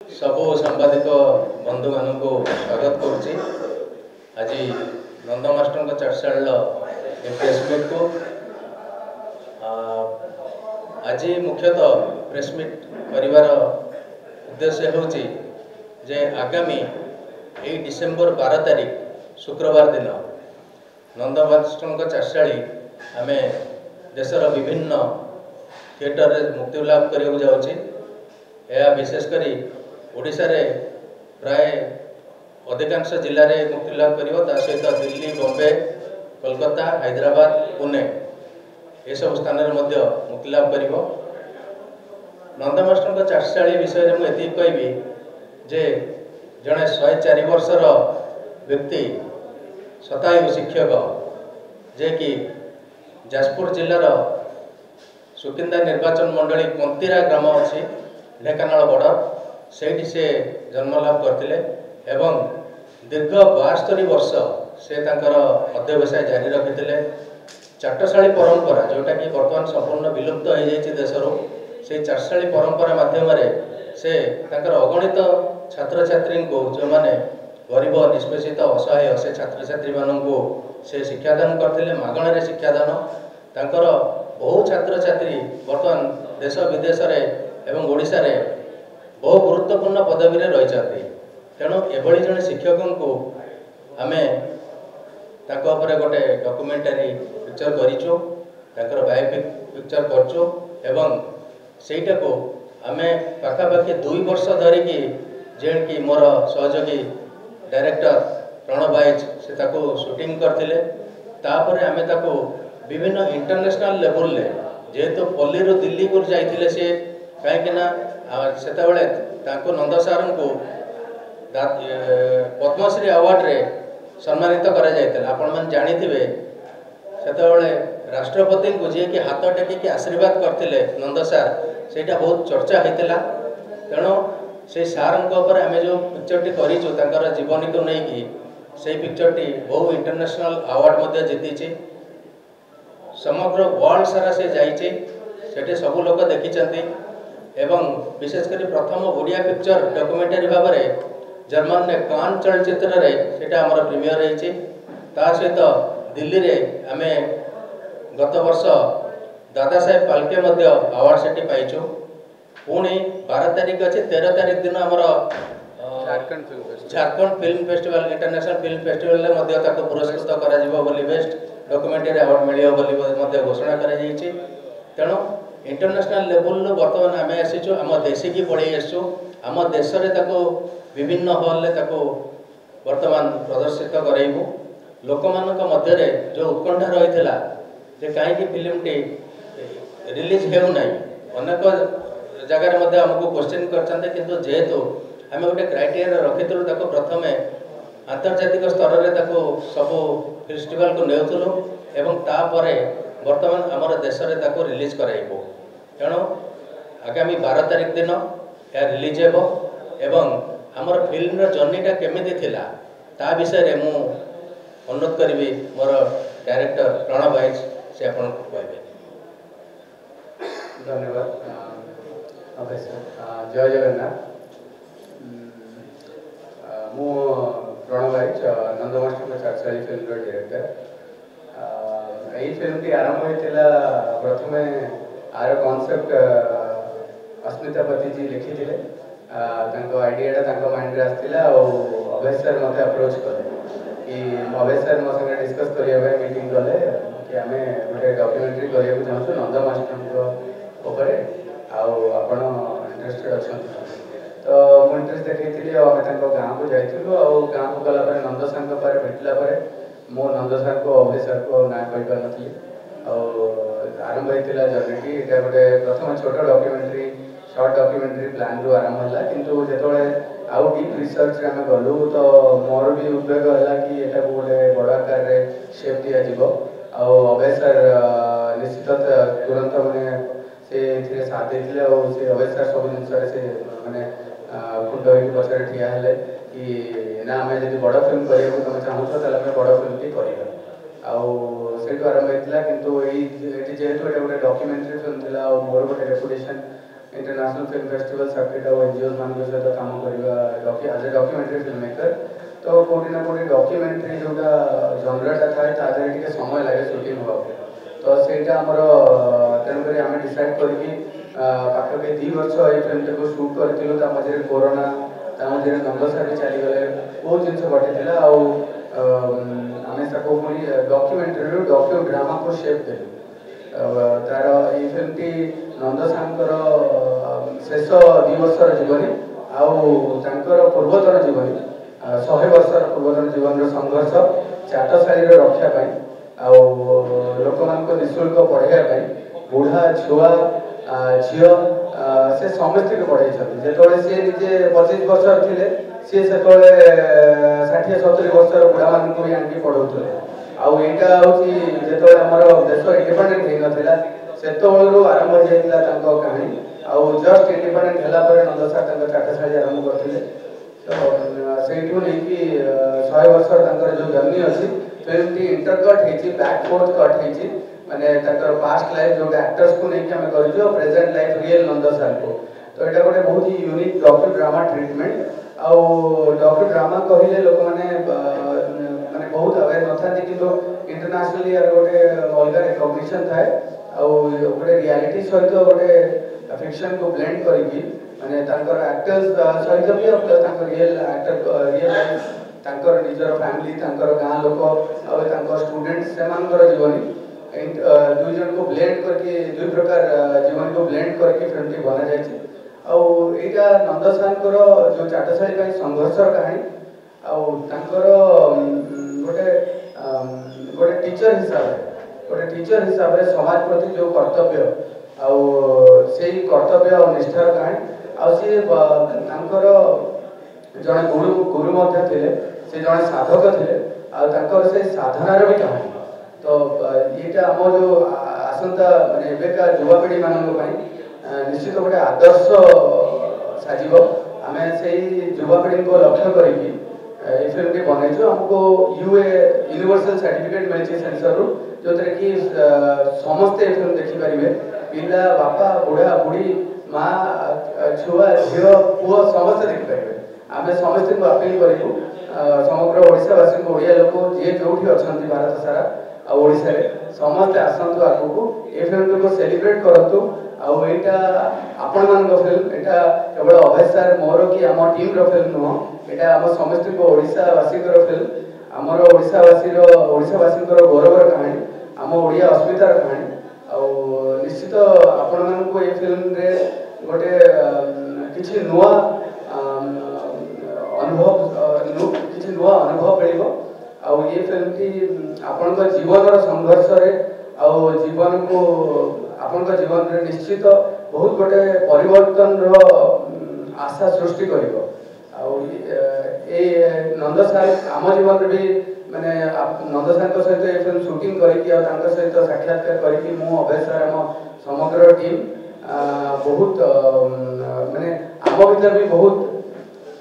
सबु सांबादिक बंधु मान को स्वागत करुच्ची आज नंद मास्टर चाटशाल प्रेसमिट को आज मुख्यतः प्रेसमिट करिवार उद्देश्य होची जे आगामी 1 डिसेम्बर 12 तारीख शुक्रवार दिन नंद मास्टर चाटशाली आम देशर विभिन्न थिएटर रे मुक्ति लाभ करने जाऊँगी। यह विशेषकर ओडिशा रे प्राय अधिकांश जिले में मुक्ति लाभ कर सहित दिल्ली, बॉम्बे, कोलकाता, हैदराबाद, पुणे ये सब स्थान में मुक्ति लाभ कर नंद मास्टर चाटशाली विषय में मुझे कहबी जे जड़े 104 वर्षर व्यक्ति शतायु शिक्षक जे कि जाजपुर जिलार सुकिंदा निर्वाचन मंडली कंतीरा ग्राम अच्छी ढेकानाल बॉर्डर से जन्म लाभ करते एवं दीर्घ 72 वर्ष से अध्यवसाय जारी रखी चाटशाली परंपरा जोटा कि बर्तमान संपूर्ण विलुप्त हो जाए देशर से चाटशाली परंपरा माध्यम से अगणित छात्र छात्री को जो मैंने गरीब निष्पेषित असहाय से छात्र छात्री मानू से शिक्षादान करते मागणार शिक्षादान तांकर बहु छात्र छात्री बर्तमान देश विदेश एवं ओडिशा रे बहु गुरुत्वपूर्ण पदवी रे रही तेणु एभली जड़े शिक्षक को आम गोटे डॉक्यूमेंटरी पिक्चर करूँ बायोपिक पिक्चर करचु एवं सेटा को आम पाखापाखि 2 वर्ष धरिकी जेन की मोर सहयोगी डायरेक्टर प्रणव बाइज से शूटिंग करते आम विभिन्न इंटरनेशनल लेवल ले जेहेतु पल्ली दिल्ली को जाइए सी कहीं से नंद सार को पद्मश्री अवार्ड रे सम्मानित आपण मैंने जानी से राष्ट्रपति को जी कि हाथ टेकिक आशीर्वाद करते नंद सार से बहुत चर्चा होता तेणु से सार आम जो पिक्चरटी कर जीवनी को लेकिन से पिक्चरटी बहु इंटरनेशनल अवार्ड जीति समग्र वर्ल्ड सारा से जाइए सब लोग देखी एवं विशेषकर प्रथम ओडिया पिक्चर डॉक्यूमेंटरी भाव में जर्मन ने कान चलचित्र रे सेटा हमर प्रीमियर रही सहित दिल्ली रे आमे गत वर्ष दादा साहेब फाल्के अवार्ड से पाइचु पुणी 12 तारीख अच्छे 13 तारीख दिन आमर Jharkhand film festival international film festival पुरस्कृत कर बेस्ट डॉक्यूमेंटरी अवार्ड मिले घोषणा कर तेणु इंटरनेशनल लेवल बर्तमान आम आसीचु आम देशी की पढ़े आसचु आम देश में विभिन्न हॉल बर्तमान प्रदर्शित करेबू लोक मध्य जो उत्कंठा रही है कहीं फिल्मटी रिलीज होना अनेक जगार आमको क्वेश्चन कर जेहेतु आम गोटे क्राइटेरिया रखी प्रथम आंतर्जातिक स्तर में सब फेस्टिवल को नेउथुलु एवं तापर बर्तमान आमर देश में रिलीज कराइबो तेणु आगामी 12 तारीख दिन यह रिलीज हो एवं आमर फिल्म जर्नीटा केमिति थिला ता विषय मु अनुरोध करी मोर डायरेक्टर प्रणव भाई से आपन को कहबे। धन्यवाद। जय जगन्नाथ। मु प्रणव भाई नंद मास्टर चाटशाली फिल्म डायरेक्टर। यही फिल्म की आरंभ होता प्रथम आर कॉन्सेप्ट अस्मिता पति जी लिखी थे आइडियाटा माइंड आसाला अभय सर मत अप्रोच कले कि अभय सर मो संगे डिस्कस करने मीटिंग कले कि आम गोटे डॉक्यूमेंट्री करने चाहूँ नंद मास्टर आपण इंटरेस्टेड अच्छा तो मुझे इंटरेस्ट देखी आम गाँव को जाइलु गाँव को गलापर नंद सर पर भेटला मो नंद सर को अभय सर को ना कही पार नी आरंभ होता जर्नी ये गोटे प्रथम छोट डॉक्यूमेंट्री शॉर्ट डॉक्यूमेंट्री प्लान रू आरंभ है किंतु जो आउ डीप रिसर्च आम गलु तो मोर भी उद्वेग है कि यहाँ गोटे बड़ आकार शेप दिज्व अभय सर निश्चित तुरंत मैंने से साथ देते से अभय सर सब जिन से मैंने खुद पचर ठिया है कि ना आम जब बड़ फिल्म करा तुम चाहूँ तो बड़ फिल्म टी कर आरंभ होता किंतु जेहेतु गोटे डॉक्यूमेंट्री फिल्म थी मोर गोटे reputation international film festival circuit और एनजीओ मान सहित काम करवा as a documentary film maker तो कोटी ना कोटी डॉक्यूमेंट्री जोटा जनराटा थाए तादे टिके समय लागे शूटिंग हुआ तो सेटा हमर तेणुक आम डिसाइड करके पाखापाखि 2 वर्ष ये फिल्म को शूट करथिलु ता मझे कोरोना ता मझे नंदसार भी चली गले बहुत जिनस घटिला आम सबको पुणी डॉक्यूमेंट्री डॉक्यू ड्रामा को शेप देलु तार ये फिल्म टी नंदसार शेष 2 वर्षर जीवनी आउर पूर्वतन जीवनी 100 वर्षर पूर्वतन जीवन संघर्ष चाटशाली रक्षापी लोक मान निःशुल्क पढ़ाई बुढ़ा छुआ झील से समस्त को पढ़ाई जो सी निजे 25 वर्ष थे सी से 60-70 वर्षर बुढ़ा मान भी आनिक पढ़ाऊे आईटा हूँ जो आम देश इंडिपेंडेंट हो नाला से आरंभ हो जाता कहानी आउ जस्ट इंडिपेंडेंट है नंदसार चाटशाली आरंभ करते से 100 वर्ष जो जर्नी अच्छी फिल्म टी इंटरकट होती बैक फोर्थ कट होती माने पास्ट लाइफ जो एक्टर्स को लेकिन आम कर प्रेजेंट लाइफ रियल नंदसार को तो यहाँ गोटे बहुत ही यूनिक डॉक्यू ड्रामा ट्रिटमेंट आउ डॉक्यू ड्रामा कहले लोक मैंने माने बहुत अवेयर न था कि इंटरनेशनली यार गोटे अलग रिकग्निशन थाए गोटे रियलिटी सहित गोटे फिक्शन को ब्लेंड करके माने एक्टर्स सहित भी रियल एक्टर रियल लाइफ तांकर निजर फैमिली तांकर गाँ लोक आउ स्टूडेंट से जीवनी दुई जन को ब्लेंड करके 2 प्रकार जीवन को ब्लेंड करके फिल्म टी बना जाए यहाँ नंदसार जो चाटशाली संघर्षर कहानी गोटे गोटे टीचर हिसाब से समाज प्रति जो कर्तव्य से कर्तव्य और निष्ठार कहानी जड़े गुरु थे से जड़े साधक थे से साधनार भी कहानी तो ये आम जो आसंता माने एबेका युवापीढ़ी मान निश्चित गोटे आदर्श साजिब आम से युवापीढ़ी को लक्ष्य करके ये फिल्म टी बनईचु हमको यूए यूनिवर्सल सर्टिफिकेट मिली सेंसर रू जो कि समस्ते फिल्म देखिपारे पिला बापा बुढ़ा बुढ़ी माँ छुआ झील पुओ समस्ते देखिपारे आम समस्त को अपील करूँ समग्र ओडावासी को ओडिया लोक जी जो अच्छा भारत सारा ओडिशा रे समस्त आसतु आगू ये फिल्म को सेलिब्रेट करतु आईटा आपण मान फिल्म यहाँ केवल अभय सार मोर कि आम टीम फिल्म नुह यहाँ आम समस्त को ओडावासी फिल्म आमर ओडावासी गौरवर कहानी आम ओडिया अस्मितार कहानी निश्चित आपण मान ये फिल्म रे गोटे किसी नुआ अनुभव मिल आउ ये फिल्म टी आपण जीवन संघर्ष रे आउ जीवन को आपण जीवन रे निश्चित बहुत गोटे परिवर्तन आशा सृष्टि करिवो आउ ए नंदसार आम जीवन भी माने नंदसार सहित ये फिल्म शूटिंग करके सहित साक्षात्कार करके मु अभय सार आम समग्र टीम बहुत माने आम भीतर भी बहुत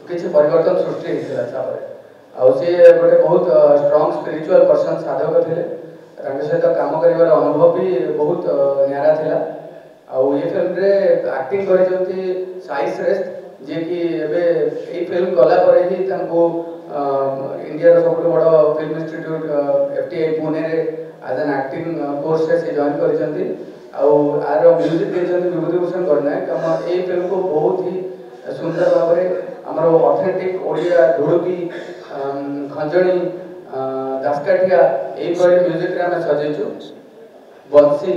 किसी परिवर्तन सृष्टि होता से गोटे बहुत स्ट्रॉन्ग स्पिरिचुअल पर्सन साधक थे सहित काम कर अनुभव भी बहुत न्यारा थिला ये फिल्म रे एक्टिंग कर साई श्रेष्ठ जी कि ए फिल्म गला ही इंडिया सब बड़ फिल्म इंस्टीट्यूट FTI पुणे रे एज एन एक्टिंग कोर्स से जॉइन कर आर म्यूजिक विभूति भूषण गणनायक ये फिल्म को बहुत ही सुंदर भाव में आमर ऑथेंटिक ओडिया ढोलकी खंजणी दासकाठिया यही म्यूजिक आम सजेचु बंसी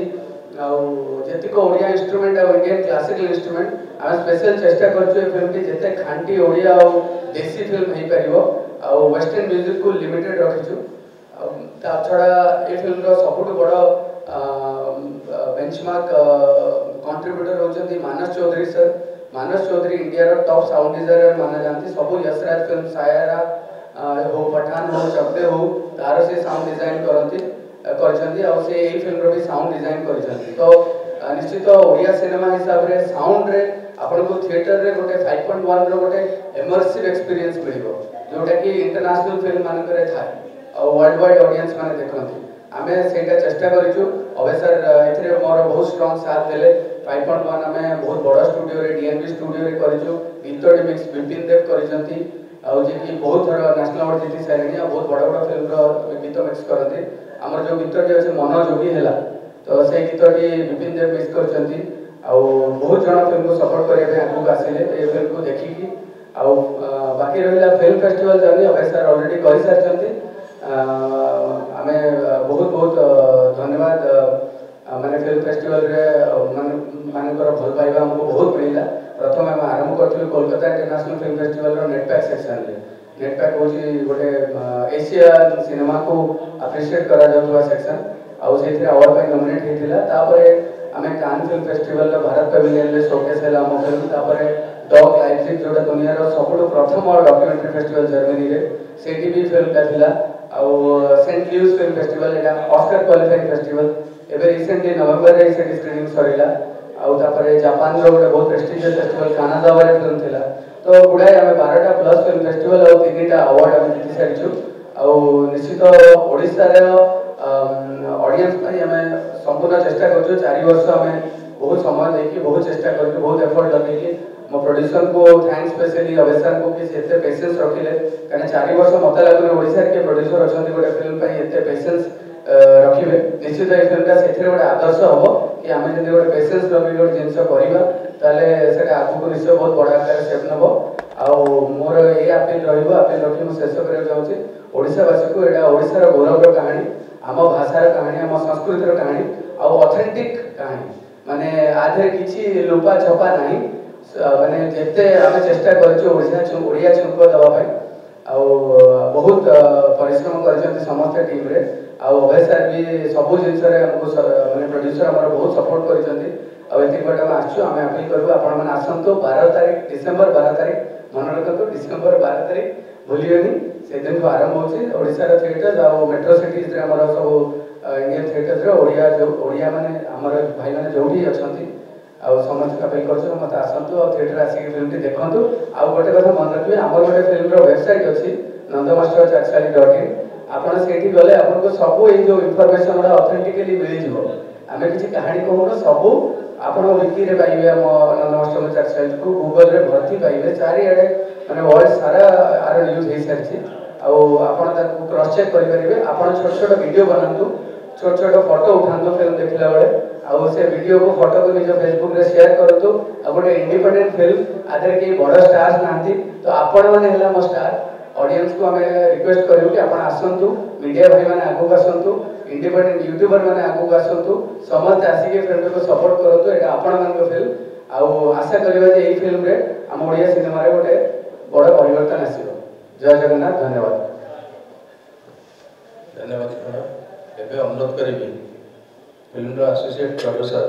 आतीक ओडिया इंस्ट्रुमेंट और इंडियन क्लासिकल इंस्ट्रुमेंट आम स्पेशल चेष्टा करूँ फिल्म टी जिते खांटी ओडिया और देसी फिल्म हो पार वेस्टर्न म्यूजिक को लिमिटेड रखीचु छड़ा ये फिल्म सबुठ बड़ बेंचमार्क कंट्रीब्यूटर होती Manas Chaudhary sir Manas Chaudhary India top sound designer माना जाती सब यशराज फिल्म सायरा हो पठान हो चकदे हो तार से साउंड डिजाइन करते यही फिल्म भी साउंड डिजाइन कर निश्चित ओडिया सिनेमा हिसाब से साउंड रे आपन को थिएटर रे गोटे 5.1 रो गोटे इमर्सिव एक्सपीरियंस मिलिबो जोटा कि इंटरनेशनल फिल्म मानक रे था और वर्ल्ड वाइड ऑडियंस माने देखंती आमे सेटा चेष्टा करिछु अबे सर एथरे मोर बहुत स्ट्रांग साथ देले 5.1 आम बहुत बड़ स्टूडियो डीएनबी स्टूडियो करूँ गीत मिक्स विपिन देव कर बहुत थर नेशनल अवार्ड जीति सारे बहुत बड़ बड़ फिल्म गीत मिक्स करते आमर जो गीत अच्छे मन जोगी है तो से गीतटी विपिन देव मिक्स कर बहुत जन फिल्म को सपोर्ट करने आगे आसिले ये फिल्म को देखिकी बाकी रहा फिल्म फेस्टिवल जर्नी अभय सर अलरेडी कर सारी आम बहुत बहुत धन्यवाद माने फिल्म फेस्टिवल रे मानकर भल पाइबा हमको बहुत मिला प्रथम आम आरंभ करूँ Kolkata international film festival NETPAC section रे नेटपैक हूँ गोटे एशिया सिनेमा को अप्रिशिएट करा सेक्शन आउ से अवार्ड पर नॉमिनेट होता आम Cannes film festival Bharat pavilion showcase है आम फिल्म डॉग लाइप्जिग जोटा दुनिया सब प्रथम डॉक्यूमेंट्री फेस्टिवल जर्मनी रे सेठी भी फिल्म था सेंट लुइस फिल्म फेस्टिवल एटा ऑस्कर क्वालिफाइंग फेस्टिवल एबे रिसेंटली नवेम्बर रे से स्क्रीनिंग सरिला जापान रो गोटे बहुत प्रेस्टिजियस फेस्टिवल कानाडावा रे फिल्म थिला तो गुडाए आम 12टा प्लस फिल्म फेस्टिवल और 3टा अवार्ड आम जीति सारिछु निश्चित ओडिशा रे ऑडियंस पई आम संपूर्ण चेष्टा करछु 4 वर्ष आम बहुत समय देकी बहुत चेष्टा करछु बहुत एफर्ट लगेकी मो प्रोड्यूसर को थैंक्स स्पेशली अभय सर को कि एते पेशेंस रखिले कारण 4 वर्ष मत लागुन ओडिशा के प्रोड्यूसर अछंती गोटे फिल्म पई एते पेशेंस रखिबे निश्चित ए फिल्मटा सेथिरे गोटे आदर्श हबो कि आमे जदि गोटे पेशेंस रखि गोटे जिंस करबा ताले सेटा आगु को निश्चय बहुत बड़ा आकार स्टेप नबो आ मोर ए अपील रहइबो अपील रखि मो शेष करे जाउची ओडिशा वासी को एटा ओडिसा रो गौरव कहानी आम भाषार कहानी आम संस्कृतिर कहानी आ ऑथेंटिक कहानी माने आधे किछि लुपा छपा नहीं माने जेते आमे चेष्टा करछु ओडिया छुंक दबा पाई आ बहुत परिश्रम करछन्ती समस्त टीम रे आ अभय सर भी सब जिनस रे हमको माने प्रोड्यूसर हमर बहुत सपोर्ट करछन्ती आ एति बट हम आछू आमे अपील करबो आपण मन आसंतो 12 तारिख डिसेंबर 12 तारिख मन रखतो डिसेंबर 12 तारिख भूलियोनी से दिन को आरंभ होछि ओडिसा रो थिएटर आ मेट्रो सिटीज रे हमर सब इंडियन थिएटर रे ओडिया माने हमर भाई माने जोठी अछन्ती आ समस्त अपील करछु मत आसंतु और थिएटर आसी फिल्म देखंतु आ गोटे कथा मन रखिबे हमर गोटे फिल्म रो वेबसाइट अछि nandamaster.in आपण सेठी गले आपण को सब ए जो इंफॉर्मेशन रा ऑथेंटिकली मिल जिवो आमे किछि कहानी कहूनो सब आपण विकी रे पाइबे हम नंदमास्टर चारसाइट को गूगल रे भर्ती पाइबे चारि एडे माने वर्ल्ड सारा आर न्यूज हे सरछि आ आपण ताको क्रॉस चेक करि परिबे आपण छोट छोट वीडियो बनांतु छोट छोट फोटो उठांतु फिल्म देखला बेले आ से वीडियो को फोटो को निज फेसबुक रे शेयर करतु आ गोटे इंडिपेंडेंट फिल्म आदर के बड़ स्टार्स नांती तो आपण माने हला मो स्टार ऑडियंस को हमें रिक्वेस्ट करू कि आपण आसंतु मीडिया भाई माने आगु आसंतु इंडिपेंडेंट यूट्यूबर माने आगु आसंतु समस्त आसी के फिल्म को सपोर्ट करतु एटा आपण मान को फिल्म आ आशा करबा जे एई फिल्म रे हम ओडिया सिनेमा रे गोटे बड़ परिवर्तन आसीबो जय जगन्नाथ धन्यवाद धन्यवाद एबे अनुरोध करिबी फिल्म रो एसोसिएट प्रोड्यूसर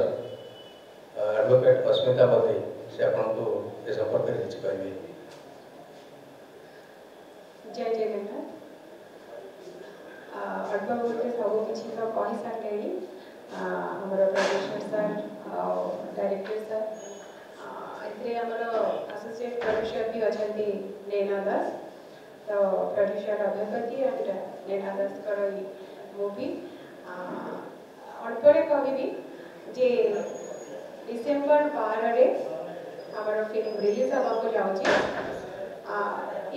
एडवोकेट अस्मिता बती से आपण को ए संपर्क रे किछ कहबे जय जगन्नाथ अल्प गोटे सब किसी तो कही सारे आमर प्रोड्यूसर सर डायरेक्टर सर एमर एसोसिएट प्रोड्यूसर भी अच्छा नैना दास तो producer Abhaypati and Naina Das movie अल्पे कहबी जे डिसेम्बर 12 रे आमर फिल्म रिलीज होगा जाऊँगी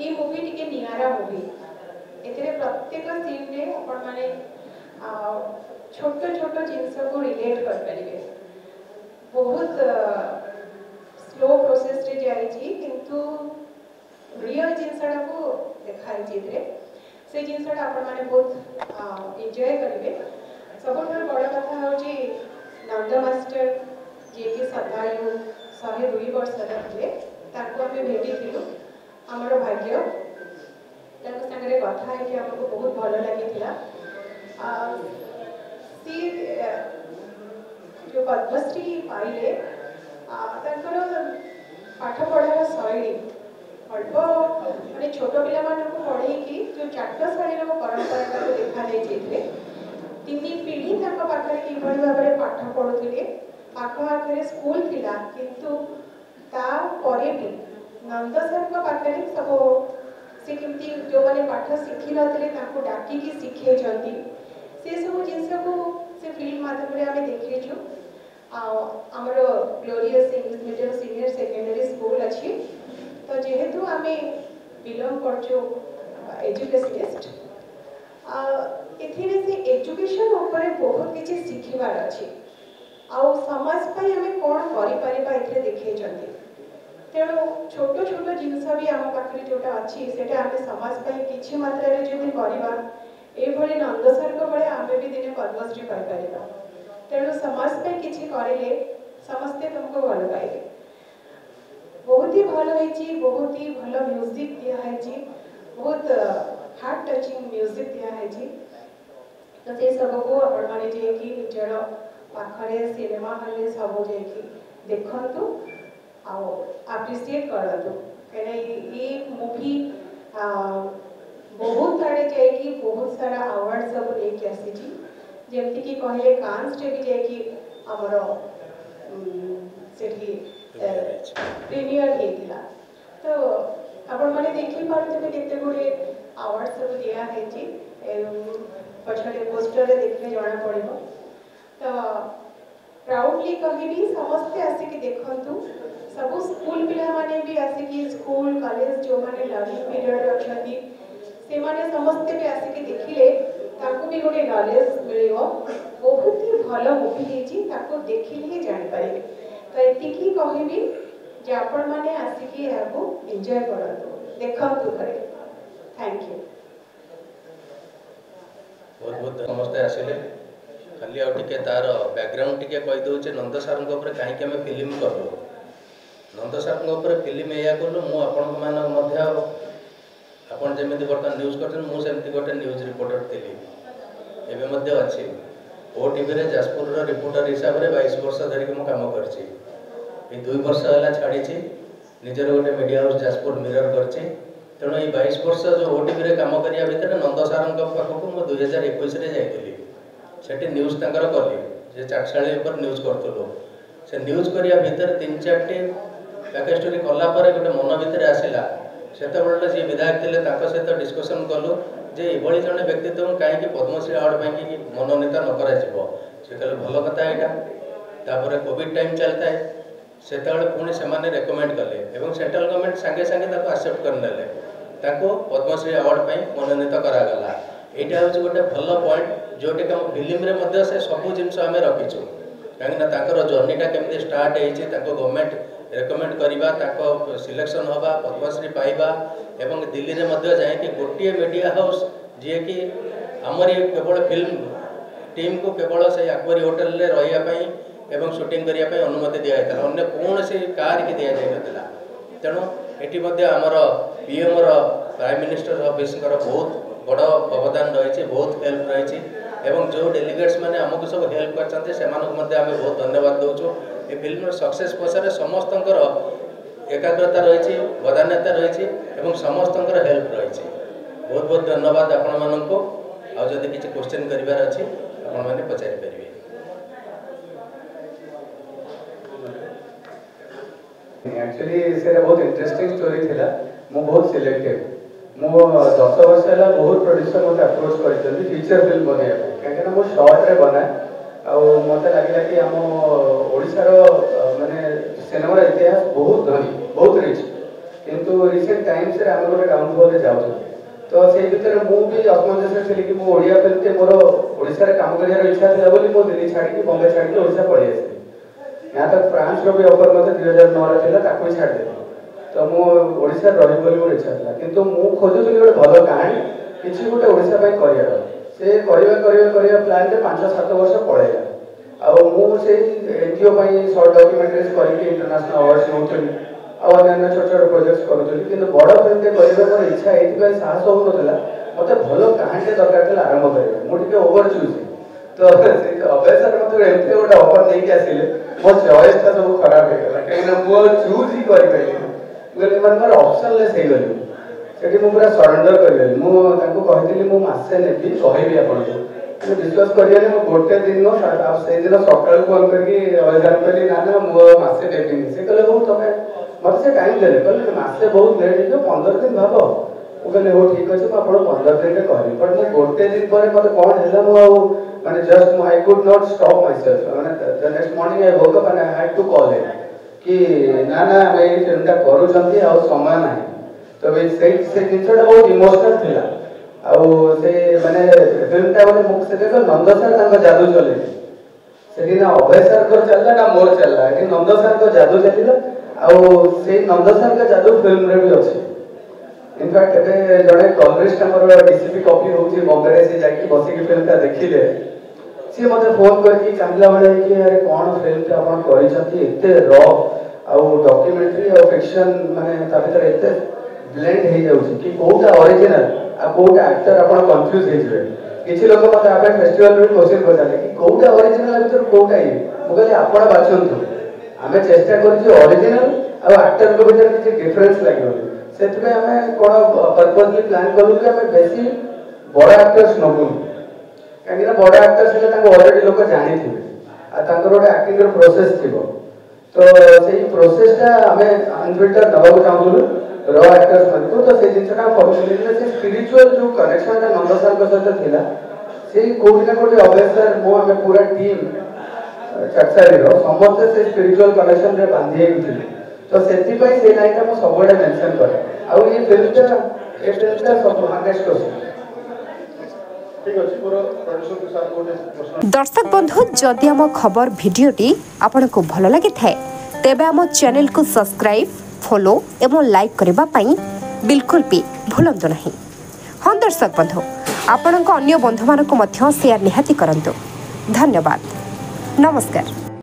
ये मूवी टिके नियारा मूवी एथिरे प्रत्येक सीन रे आपण माने छोट छोट जिनस को रिलेट कर परिबे बहुत स्लो प्रोसेस रे जाई छी किंतु रियल जिनसडा को देखाई छी एथिरे से जिनसडा आपण माने बहुत एन्जॉय करिवे सबठर बड़ कथा हो जी नंद मास्टर जे कि सदायु 102 वर्ष रे ताको हमें भेटी थिलु आमर भाग्य सागर कथा है कि हमको बहुत भल लगी सी जो पद्मश्री पाइले पाठ पढ़ार शैली अल्प माने छोट पिला को पढ़ेकी जो चाटशाड़ी परंपरा को देखा जाए 3 पीढ़ी पाखे कि भाव में पाठ पढ़ुले पाखे स्कूल थिला किंतु तापरे भी नंद सर पाखे सब से केमती जो मैंने पाठ शिखी नथिले ताको डाकिकी शिखै से सब जिनस को से फिल्म माध्यम रे आमे देखिछु आमर glorious English medium senior secondary school अच्छी तो जेहेतु आम बिलोंग कर एजुकेशनिस्ट एथिरे से एजुकेशन ऊपर बहुत किसी शिखबार अच्छी आउ समाज पर आम कौन कर देखी तेणु छोट छोट जिनस भी आम पाखे जोटा अच्छी से समाज पर किसी मात्रा जब करवा ये नंद सर भाई आम भी दिने पद्मश्री पाइपर तेणु समाज पर किसी करे समस्ते तुमको भल पाइबे बहुत ही भल होती बहुत ही भल म्यूजिक दिखाई बहुत हार्ट टचिंग म्यूजिक दिखाई तो से सब को आपण माने जे कि निजर पाखरे सिनेमा हॉल सब जे कि देखंतु आ एप्रिशिएट करंतु कने ये मूवी बहुत आड़े जाए कि बहुत सारा अवार्ड सब लेके आसी छी जेमती कि कहले कांस रे भी जाए कि हमर सेठी प्रीमियर हेतिला तो आपण माने देखि पारथबे केते गुडे अवार्ड सब दिया है छी पछले पोस्टर रे देखले जाना पड़िबो तो प्राउडली कहबी समस्ते आसिक देखंतु सब स्कूल पिला माने भी आसिक स्कूल कॉलेज जो माने लर्निंग पीरियड अछंती से माने समस्ते भी आसिक देखिले ताको भी गोटे नॉलेज मिलिबो बहुत ही भलो मूवी हेची ताको देखिले ही जानि पारिबे तो एतिकी कहबी जे आपण माने आसिक याको एन्जॉय करंतु देखंतु करे थैंक यू बहुत बहुत समस्ते आसिले खाली आउ टिके तार बैकग्राउंड टिके कहि दउचे नंद सर को ऊपर काहे कि हम फिल्म करलो नंद सर को ऊपर फिल्म एया करलो मु आपन मान मध्य आपन जेमिति बर्तन न्यूज करछन मु सेमति गोटे न्यूज रिपोर्टर थिली एबे मध्य अछि ओटीवी रे जाजपुर रो रिपोर्टर हिसाब रे 22 वर्ष धरि के मु काम करछि ए 2 वर्ष हला छाडी छि निजर गोटे मीडिया हाउस जाजपुर मिरर करछि तेणु ये 22 वर्ष जो ओटीवी रे काम करिया भितर नंद सर पाखक मु 2021 रे जाइଥିଲି सेठी न्यूज तांकर कली जे चाटशाळी ऊपर न्यूज करथलो से न्यूज करिया भितर 3-4 टी बैक स्टोरी कला पर गोटे मन भितर आसिला सेते बडले जे विधायक थिले तांको सहित डिस्कशन कलु जे एभली जने व्यक्तित्व काहे कि पद्मश्री अवार्ड पाई कि मनोनीत न करा जिवो से कहले भलो कथा एटा तापर कोविड टाइम चलता है सेते पुणी से रेकमेंड कले एवं सेंट्रल गवर्नमेंट संगे संगे ताको एक्सेप्ट करनेले ताको पद्मश्री अवार्ड पाई मनोनीत करागला एटा होची गोटे भलो पॉइंट जोटे हम फिल्म रे मध्य से सब जिनस आम रखीचु कहीं जर्नीटा केमती स्टार्ट होती गवर्नमेंट रेकमेंड करवा सिलेक्शन हवा पद्मश्री पाइबा एवं दिल्ली रे मध्य जाए गोटे मीडिया हाउस जी कि आमरी केवल फिल्म टीम को केवल से आकबरी होटेल रे रही एवं शूटिंग करने अनुमति दिखाई अन्य कौन से कार की दि जाता तेणु ये आमर पीएम प्राइम मिनिस्टर ऑफिस बहुत बड़ अवदान रही बहुत हेल्प रही एवं जो डेलीगेट्स मैंने आमको सब हेल्प करते से बहुत धन्यवाद दौचु ये फिल्म सक्सेस पछार समस्त एकाग्रता रही बदान्यता रही समस्त हेल्प रही बहुत बहुत धन्यवाद आपण मानक आदि किसी क्वेश्चन करार अच्छी आपण मैंने पचारि पारे एक्चुअली से बहुत इंटरेस्टिंग स्टोरी थिला मु बहुत सिलेक्टेड मु 10 वर्ष है बहुत प्रोड्यूसर मत अप्रोच कर फीचर फिल्म बनैया कहीं मो शॉर्ट रे बनाए मत लगे कि आम ओडिशार माने सिनेमार इतिहास बहुत धनी बहुत रिच किंतु रिसेंट टाइम्स रे आम गोटे डाउनफॉल जाऊँ तो से भितर मुझे असमंजस थी कि मो ओडिया फिल्म के मोर ओडिशा रे काम करियार इच्छा था बोली मो दिल्ली छाड़ी बॉम्बे छाड़ी ओडिशा पळी आसी यहाँ तक फ्रांस रो भी ऑफर मत 2009 रे थिला ताको छाड़ दे तो मु ओडिशा रही बोली मोर इच्छा था किंतु मु खोजुली गोटे भल कहानी किसी गोटे ओडिशा पाई करियार से करिया प्लान रे 5-7 वर्ष पळेला आ मु से एनजीओ पाई शॉर्ट डॉक्यूमेंटरीज करके इंटरनेशनल अवार्ड्स नउतली आ अन्य छोट छोट प्रोजेक्ट्स करूतली किंतु बड़ फिल्म के करिया मोर इच्छा एथि साहस हो नथला मते भल कहानी दरकार था आरंभ करिया मु टिके ओवर चूज तो अभ्यास मत एमती गोटे ऑफर नहीं कि आसिले मो चॉइस था सब खराब हो गला कहीं मु चूज ही करि पाइली मोर ऑप्शनलेस हो गली सेठी मु पूरा सरेंडर कर मु तांको कहितली मु मासे नेबी कहबी आपनको विश्वास करियानी मु गोटे दिन आप से दिन सकाळ फोन करके अवधान करी ना ना मु मासे नेबी से कहले हो तमे मत से टाइम देले कहले मासे बहुत लेट हो 15 दिन भाबो मु कहले हो ठीक अछि मु आपन 15 दिन रे कहबी पर मु गोटे दिन पर मते कोन हैला मु माने just I could not stop myself माने the next morning I woke up and I had to call him कि ना ना मैं ये फिल्मटा करू जंती आ समय नाही तो से जिनसटा बहुत इमोशनल थिला आ से माने फिल्मटा बोले मुख से देखो नंद सर तांको जादू चले से दिन अभय सर को चलला ना मोर चलला कि नंद सर को जादू चलिला आ से नंद सर का जादू फिल्म रे भी अछि इनफैक्ट एबे जड़े कॉलरिस्ट हमर डीसीपी कॉपी होची बॉम्बे रे से जाकी बसी की फिल्म का देखिले सी मते फोन करके कांदला बळे कि अरे कोन फिल्म के अपन करि छथि एते रॉ आ डॉक्यूमेंट्री और फिक्शन माने ता भीतर एते ब्लेंड हे जाउछि कि कोटा ओरिजिनल आ कोटा एक्टर अपन कंफ्यूज हे जबे किछि लोक मते आपे फेस्टिवल रे क्वेश्चन करले कि कोटा ओरिजिनल भीतर कोटा ही मुगले आपण बाछंतु हमें चेष्टा करछि ओरिजिनल आ एक्टर को भीतर किछि डिफरेंस लागियो सेतबे हमें कोन पर्पसली प्लान करू कि हमें बेसी बड़ा एक्टर्स नबु काहे ना बड़ा एक्टर्स ले ताको ऑलरेडी लोक जानि थिबे आ ताकर ओडे एक्टिंग रो प्रोसेस थिबो तो सेही प्रोसेस टा हमें अनफिल्टर नबाको चाहूलु रॉ एक्टर्स मानको तो से जिनका फॉर्मुले से स्पिरिचुअल जो कनेक्शन ता नंद सर के साथ थिला सेही कोठी ना कोठी अभय सर मो हमें पूरा टीम चक्सारी रो समस्त से स्पिरिचुअल कनेक्शन रे बांधी थिले तो सेति पई से लाइन ता मो सबडे मेंशन करे आ ये फिल्म टा सब नेक्स्ट क्वेश्चन दर्शक बंधु जदि आम खबर भिडियोटी आपन को भल लगी थाए तेबे आम चैनल को सब्सक्राइब फॉलो एवं लाइक करबा पई बिल्कुल भी भूलंतु नहीं। हाँ दर्शक बंधु आपण अन्य बंधु मानक मध्य शेयर निहाती करंतु। धन्यवाद। नमस्कार।